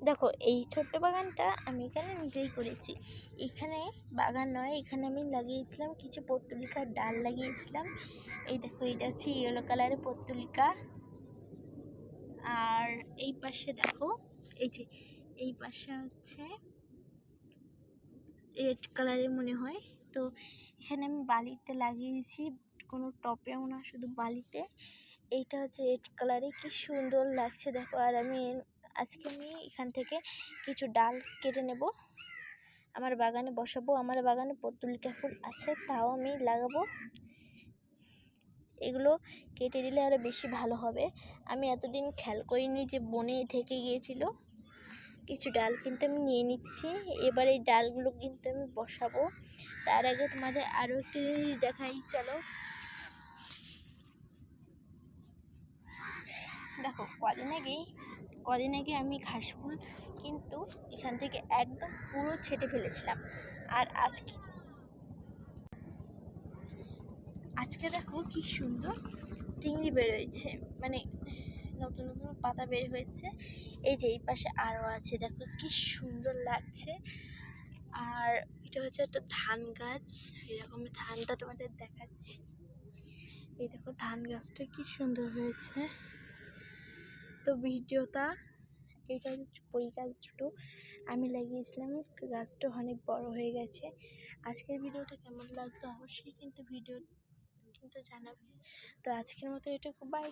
দেখো এই ছোট্ট বাগানটা আমি এখানে নিজেই করেছি। এখানে বাগান নয়, এখানে আমি লাগিয়েছিলাম কিছু পত্তলিকার ডাল লাগিয়েছিলাম। এই দেখো এটা হচ্ছে ইয়েলো কালারের পত্তলিকা। আর এই পাশে দেখো, এই যে এই পাশে হচ্ছে রেড কালারের মনে হয়। তো এখানে আমি বালিতে লাগিয়েছি, কোনো টপেও না, শুধু বালিতে। এইটা হচ্ছে রেড কালারে, কি সুন্দর লাগছে দেখো। আর আজকে আমি এখান থেকে কিছু ডাল কেটে নেব, আমার বাগানে বসাবো। আমার বাগানে পত্তলিকা ফুল আছে, তাও আমি লাগাবো। এগুলো কেটে দিলে আরও বেশি ভালো হবে। আমি এতদিন খেয়াল করিনি যে বনে ঢেকে গিয়েছিল। কিছু ডাল কিন্তু আমি নিয়ে নিচ্ছি, এবার এই ডালগুলো কিন্তু আমি বসাবো। তার আগে তোমাদের আরও একটি জিনিস দেখাই, চলো। দেখো কদিন আগে আমি ঘাস ফুল কিন্তু এখান থেকে একদম পুরো ছেটে ফেলেছিলাম। আর আজকে দেখো কি সুন্দর চিংড়ি বেরোয়েছে, মানে নতুন নতুন পাতা বের হয়েছে। এই যে এই পাশে আরও আছে, দেখো কি সুন্দর লাগছে। আর এটা হচ্ছে একটা ধান গাছ, এরকম ধানটা তোমাদের দেখাচ্ছি। এই দেখো ধান গাছটা কি সুন্দর হয়েছে। তো ভিডিওটা, এইটা হচ্ছে পরি গাছ দুটো আমি লাগিয়েছিলাম, তো গাছটা অনেক বড় হয়ে গেছে। আজকের ভিডিওটা কেমন লাগলো অবশ্যই কিন্তু জানাবে। তো আজকের মতো এটুকু, বাই।